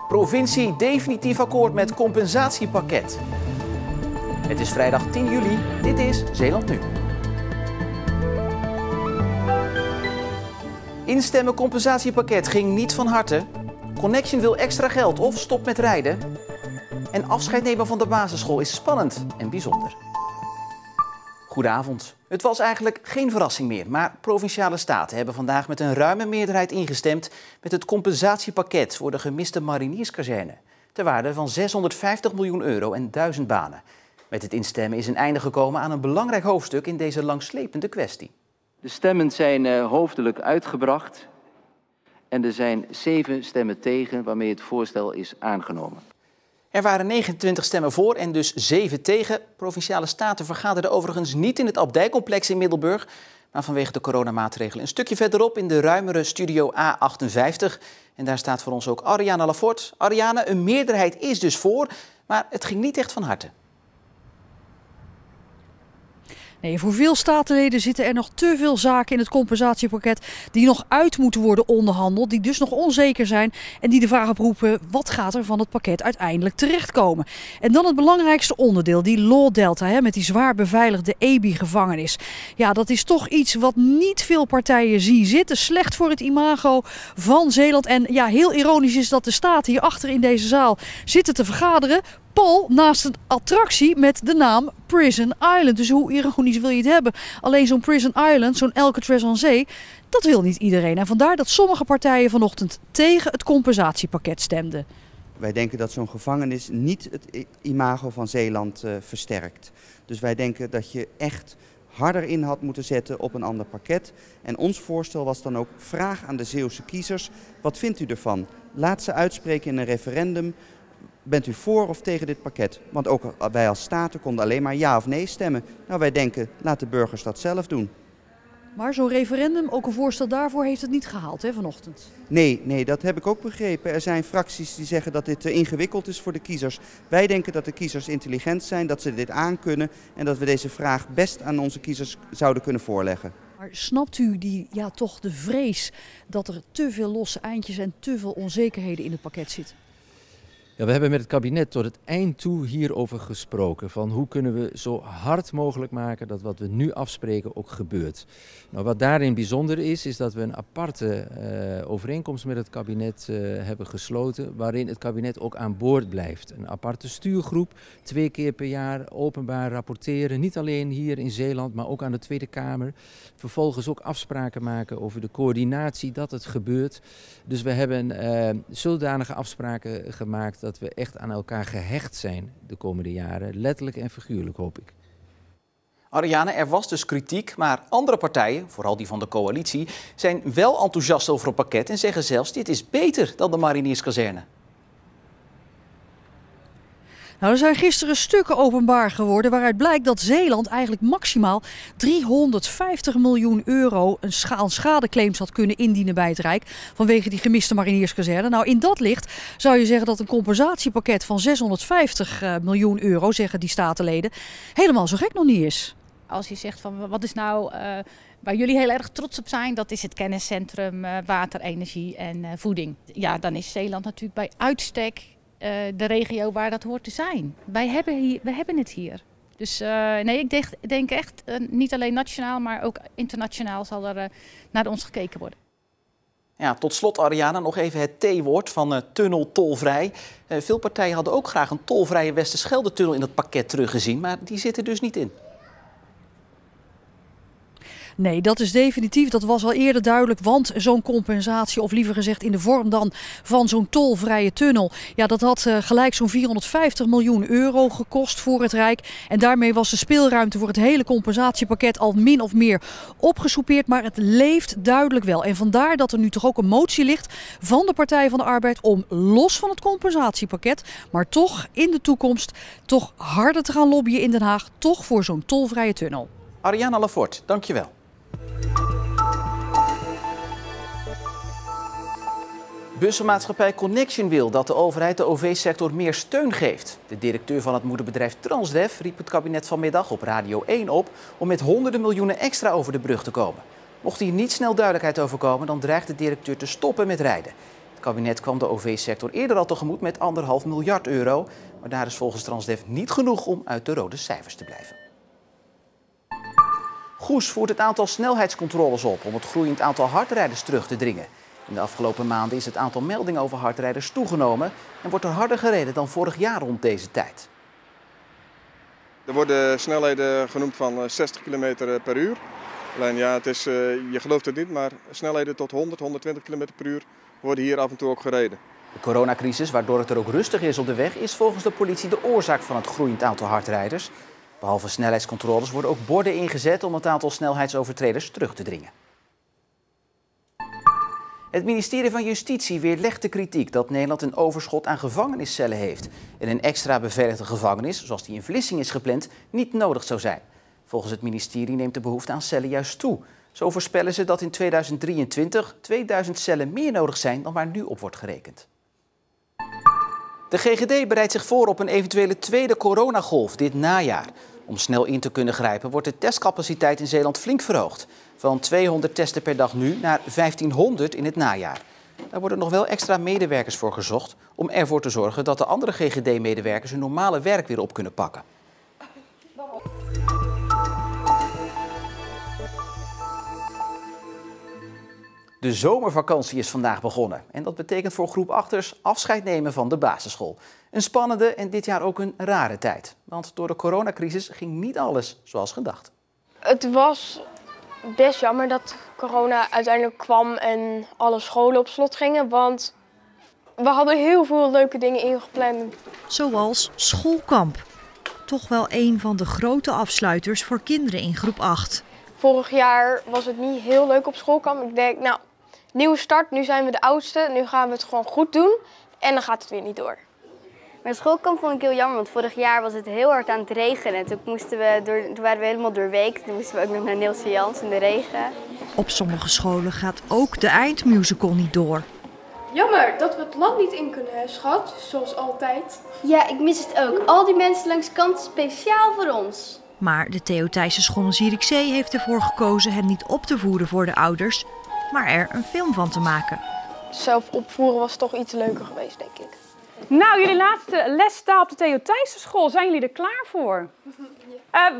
Provincie definitief akkoord met compensatiepakket. Het is vrijdag 10 juli. Dit is Zeeland Nu. Instemmen compensatiepakket ging niet van harte. Connection wil extra geld of stopt met rijden. En afscheid nemen van de basisschool is spannend en bijzonder. Goedenavond. Het was eigenlijk geen verrassing meer, maar Provinciale Staten hebben vandaag met een ruime meerderheid ingestemd met het compensatiepakket voor de gemiste marinierskazerne, ter waarde van 650 miljoen euro en 1000 banen. Met het instemmen is een einde gekomen aan een belangrijk hoofdstuk in deze langslepende kwestie. De stemmen zijn hoofdelijk uitgebracht en er zijn 7 stemmen tegen, waarmee het voorstel is aangenomen. Er waren 29 stemmen voor en dus 7 tegen. Provinciale Staten vergaderden overigens niet in het Abdijcomplex in Middelburg, maar vanwege de coronamaatregelen een stukje verderop in de ruimere studio A58. En daar staat voor ons ook Ariane Lafort. Ariane, een meerderheid is dus voor, maar het ging niet echt van harte. Nee, voor veel statenleden zitten er nog te veel zaken in het compensatiepakket die nog uit moeten worden onderhandeld, die dus nog onzeker zijn en die de vraag oproepen: wat gaat er van het pakket uiteindelijk terechtkomen? En dan het belangrijkste onderdeel, die Law Delta, met die zwaar beveiligde EBI-gevangenis. Ja, dat is toch iets wat niet veel partijen zien zitten. Slecht voor het imago van Zeeland. En ja, heel ironisch is dat de staten hier achter in deze zaal zitten te vergaderen. Pal naast een attractie met de naam Prison Island. Dus hoe ironisch wil je het hebben? Alleen zo'n Prison Island, zo'n Alcatraz aan zee, dat wil niet iedereen. En vandaar dat sommige partijen vanochtend tegen het compensatiepakket stemden. Wij denken dat zo'n gevangenis niet het imago van Zeeland versterkt. Dus wij denken dat je echt harder in had moeten zetten op een ander pakket. En ons voorstel was dan ook: vraag aan de Zeeuwse kiezers, wat vindt u ervan? Laat ze uitspreken in een referendum. Bent u voor of tegen dit pakket? Want ook wij als staten konden alleen maar ja of nee stemmen. Nou, wij denken, laat de burgers dat zelf doen. Maar zo'n referendum, ook een voorstel daarvoor, heeft het niet gehaald vanochtend? Nee, dat heb ik ook begrepen. Er zijn fracties die zeggen dat dit te ingewikkeld is voor de kiezers. Wij denken dat de kiezers intelligent zijn, dat ze dit aankunnen en dat we deze vraag best aan onze kiezers zouden kunnen voorleggen. Maar snapt u toch de vrees dat er te veel losse eindjes en te veel onzekerheden in het pakket zitten? Ja, we hebben met het kabinet tot het eind toe hierover gesproken. Van hoe kunnen we zo hard mogelijk maken dat wat we nu afspreken ook gebeurt. Nou, wat daarin bijzonder is dat we een aparte overeenkomst met het kabinet hebben gesloten. Waarin het kabinet ook aan boord blijft. Een aparte stuurgroep, 2 keer per jaar openbaar rapporteren. Niet alleen hier in Zeeland, maar ook aan de Tweede Kamer. Vervolgens ook afspraken maken over de coördinatie dat het gebeurt. Dus we hebben zodanige afspraken gemaakt dat we echt aan elkaar gehecht zijn de komende jaren. Letterlijk en figuurlijk, hoop ik. Ariane, er was dus kritiek, maar andere partijen, vooral die van de coalitie, zijn wel enthousiast over het pakket en zeggen zelfs: dit is beter dan de marinierskazerne. Nou, er zijn gisteren stukken openbaar geworden waaruit blijkt dat Zeeland eigenlijk maximaal 350 miljoen euro aan schadeclaims had kunnen indienen bij het Rijk vanwege die gemiste marinierskazerne. Nou, in dat licht zou je zeggen dat een compensatiepakket van 650 miljoen euro, zeggen die statenleden, helemaal zo gek nog niet is. Als je zegt van wat is nou waar jullie heel erg trots op zijn, dat is het kenniscentrum water, energie en voeding. Ja, dan is Zeeland natuurlijk bij uitstek de regio waar dat hoort te zijn. Wij hebben het hier. Dus nee, ik denk echt niet alleen nationaal, maar ook internationaal zal er naar ons gekeken worden. Ja, tot slot, Ariane, nog even het T-woord van tunnel tolvrij. Veel partijen hadden ook graag een tolvrije Westerschelde-tunnel in het pakket teruggezien, maar die zit er dus niet in. Nee, dat is definitief. Dat was al eerder duidelijk. Want zo'n compensatie, of liever gezegd in de vorm dan van zo'n tolvrije tunnel. Ja, dat had gelijk zo'n 450 miljoen euro gekost voor het Rijk. En daarmee was de speelruimte voor het hele compensatiepakket al min of meer opgesoupeerd. Maar het leeft duidelijk wel. En vandaar dat er nu toch ook een motie ligt van de Partij van de Arbeid om los van het compensatiepakket, maar toch in de toekomst toch harder te gaan lobbyen in Den Haag. Toch voor zo'n tolvrije tunnel. Ariane Lafort, dankjewel. Bussenmaatschappij Connection wil dat de overheid de OV-sector meer steun geeft. De directeur van het moederbedrijf Transdev riep het kabinet vanmiddag op Radio 1 op om met honderden miljoenen extra over de brug te komen. Mocht hier niet snel duidelijkheid over komen, dan dreigt de directeur te stoppen met rijden. Het kabinet kwam de OV-sector eerder al tegemoet met 1,5 miljard euro. Maar daar is volgens Transdev niet genoeg om uit de rode cijfers te blijven. Goes voert het aantal snelheidscontroles op om het groeiend aantal hardrijders terug te dringen. In de afgelopen maanden is het aantal meldingen over hardrijders toegenomen en wordt er harder gereden dan vorig jaar rond deze tijd. Er worden snelheden genoemd van 60 km per uur. Alleen ja, het is, je gelooft het niet, maar snelheden tot 100, 120 km per uur worden hier af en toe ook gereden. De coronacrisis, waardoor het er ook rustig is op de weg, is volgens de politie de oorzaak van het groeiend aantal hardrijders. Behalve snelheidscontroles worden ook borden ingezet om het aantal snelheidsovertreders terug te dringen. Het ministerie van Justitie weerlegt de kritiek dat Nederland een overschot aan gevangeniscellen heeft en een extra beveiligde gevangenis, zoals die in Vlissingen is gepland, niet nodig zou zijn. Volgens het ministerie neemt de behoefte aan cellen juist toe. Zo voorspellen ze dat in 2023 2000 cellen meer nodig zijn dan waar nu op wordt gerekend. De GGD bereidt zich voor op een eventuele tweede coronagolf dit najaar. Om snel in te kunnen grijpen wordt de testcapaciteit in Zeeland flink verhoogd. Van 200 testen per dag nu naar 1500 in het najaar. Daar worden nog wel extra medewerkers voor gezocht om ervoor te zorgen dat de andere GGD-medewerkers hun normale werk weer op kunnen pakken. De zomervakantie is vandaag begonnen en dat betekent voor groep 8'ers afscheid nemen van de basisschool. Een spannende en dit jaar ook een rare tijd, want door de coronacrisis ging niet alles zoals gedacht. Het was best jammer dat corona uiteindelijk kwam en alle scholen op slot gingen, want we hadden heel veel leuke dingen ingepland. Zoals schoolkamp. Toch wel een van de grote afsluiters voor kinderen in groep 8. Vorig jaar was het niet heel leuk op schoolkamp. Ik denk, nou, nieuwe start, nu zijn we de oudste, nu gaan we het gewoon goed doen en dan gaat het weer niet door. Mijn schoolkamp vond ik heel jammer, want vorig jaar was het heel hard aan het regenen. Toen waren we helemaal doorweekt. Toen moesten we ook nog naar Neelse Jans in de regen. Op sommige scholen gaat ook de eindmusical niet door. Jammer dat we het land niet in kunnen, hè, schat, zoals altijd. Ja, ik mis het ook. Al die mensen langs de kant speciaal voor ons. Maar de Theo Thijssen School in Zierikzee heeft ervoor gekozen hem niet op te voeren voor de ouders, maar er een film van te maken. Zelf opvoeren was toch iets leuker geweest, denk ik. Nou, jullie laatste lestaal op de Theo Thijssen School, zijn jullie er klaar voor?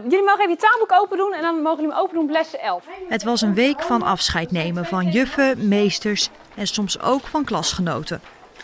Jullie mogen even je taalboek open doen en dan mogen jullie hem open doen op lessen 11. Het was een week van afscheid nemen van juffen, meesters en soms ook van klasgenoten.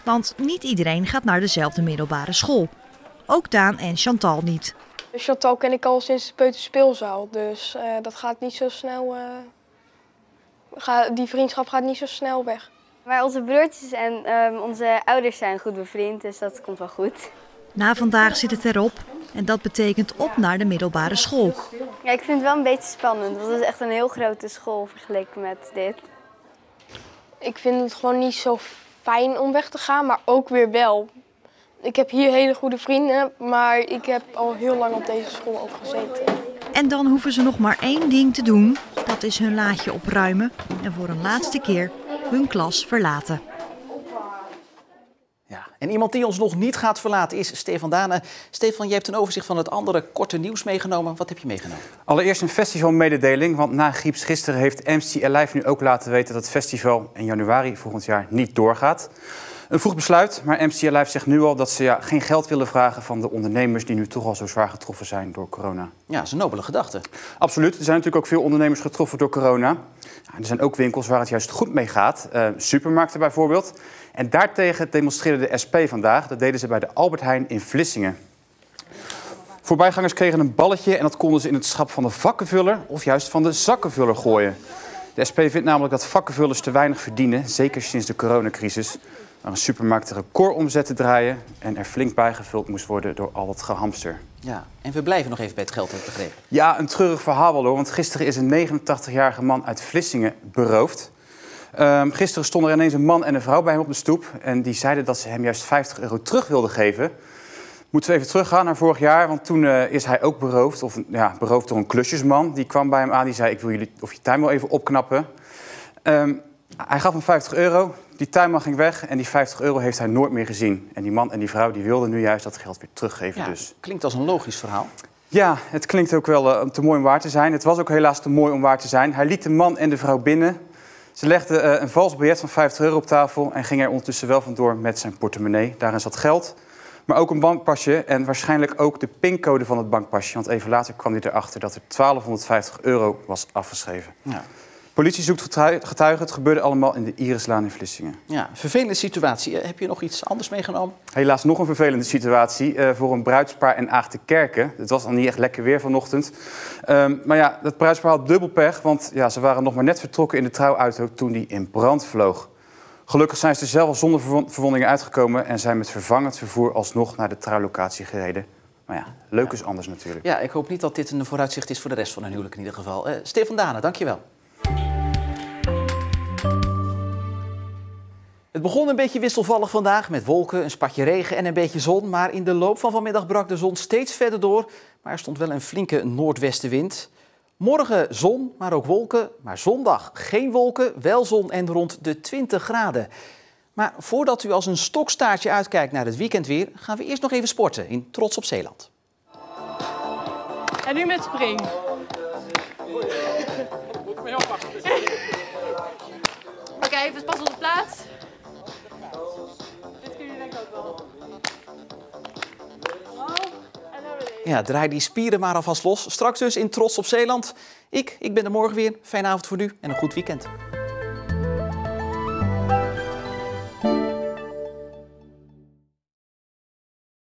Want niet iedereen gaat naar dezelfde middelbare school. Ook Daan en Chantal niet. Chantal ken ik al sinds de peuterspeelzaal, dus dat gaat niet zo snel. Die vriendschap gaat niet zo snel weg. Maar onze broertjes en onze ouders zijn goed bevriend, dus dat komt wel goed. Na vandaag zit het erop en dat betekent op naar de middelbare school. Ja, ik vind het wel een beetje spannend, want het is echt een heel grote school vergeleken met dit. Ik vind het gewoon niet zo fijn om weg te gaan, maar ook weer wel. Ik heb hier hele goede vrienden, maar ik heb al heel lang op deze school ook gezeten. En dan hoeven ze nog maar één ding te doen, dat is hun laadje opruimen en voor een laatste keer hun klas verlaten. Ja, en iemand die ons nog niet gaat verlaten is Stefan Dane. Stefan, je hebt een overzicht van het andere korte nieuws meegenomen. Wat heb je meegenomen? Allereerst een festivalmededeling, want na Grieps gisteren heeft MC Alive nu ook laten weten dat het festival in januari volgend jaar niet doorgaat. Een vroeg besluit, maar MC Alive zegt nu al dat ze geen geld willen vragen van de ondernemers die nu toch al zo zwaar getroffen zijn door corona. Ja, dat is een nobele gedachte. Absoluut. Er zijn natuurlijk ook veel ondernemers getroffen door corona. Ja, er zijn ook winkels waar het juist goed mee gaat. Supermarkten bijvoorbeeld. En daartegen demonstreerde de SP vandaag. Dat deden ze bij de Albert Heijn in Vlissingen. Voorbijgangers kregen een balletje en dat konden ze in het schap van de vakkenvuller of juist van de zakkenvuller gooien. De SP vindt namelijk dat vakkenvullers te weinig verdienen, zeker sinds de coronacrisis. Waar een supermarkt recordomzet te draaien en er flink bijgevuld moest worden door al het gehamster. Ja, en we blijven nog even bij het geld, heb ik begrepen. Ja, een treurig verhaal wel hoor, want gisteren is een 89-jarige man uit Vlissingen beroofd. Gisteren stonden er ineens een man en een vrouw bij hem op de stoep en die zeiden dat ze hem juist €50 terug wilden geven. Moeten we even teruggaan naar vorig jaar, want toen is hij ook beroofd. Beroofd door een klusjesman. Die kwam bij hem aan, die zei, ik wil jullie of je tuin wel even opknappen. Hij gaf hem €50. Die tuinman ging weg en die €50 heeft hij nooit meer gezien. En die man en die vrouw die wilden nu juist dat geld weer teruggeven. Ja, dus. Klinkt als een logisch verhaal. Ja, het klinkt ook wel te mooi om waar te zijn. Het was ook helaas te mooi om waar te zijn. Hij liet de man en de vrouw binnen. Ze legde een vals biljet van €50 op tafel en ging er ondertussen wel vandoor met zijn portemonnee. Daarin zat geld, maar ook een bankpasje en waarschijnlijk ook de pincode van het bankpasje. Want even later kwam hij erachter dat er €1250 was afgeschreven. Ja. Politie zoekt getuigen. Het gebeurde allemaal in de Irislaan in Vlissingen. Ja, vervelende situatie. Heb je nog iets anders meegenomen? Helaas nog een vervelende situatie voor een bruidspaar in Aagtenkerken. Het was al niet echt lekker weer vanochtend. Maar ja, dat bruidspaar had dubbel pech, want ja, ze waren nog maar net vertrokken in de trouwauto toen die in brand vloog. Gelukkig zijn ze er zelf al zonder verwondingen uitgekomen en zijn met vervangend vervoer alsnog naar de trouwlocatie gereden. Maar ja, leuk is anders natuurlijk. Ja, ik hoop niet dat dit een vooruitzicht is voor de rest van hun huwelijk in ieder geval. Stefan Dane, dankjewel. Het begon een beetje wisselvallig vandaag met wolken, een spatje regen en een beetje zon. Maar in de loop van vanmiddag brak de zon steeds verder door. Maar er stond wel een flinke noordwestenwind. Morgen zon, maar ook wolken. Maar zondag geen wolken, wel zon en rond de 20 graden. Maar voordat u als een stokstaartje uitkijkt naar het weekend weer, gaan we eerst nog even sporten in Trots op Zeeland. En nu met spring. Oké, even pas op de plaats. Dit kun je denk ik ook wel. Ja, draai die spieren maar alvast los. Straks dus in Trots op Zeeland. Ik ben er morgen weer. Fijne avond voor nu en een goed weekend.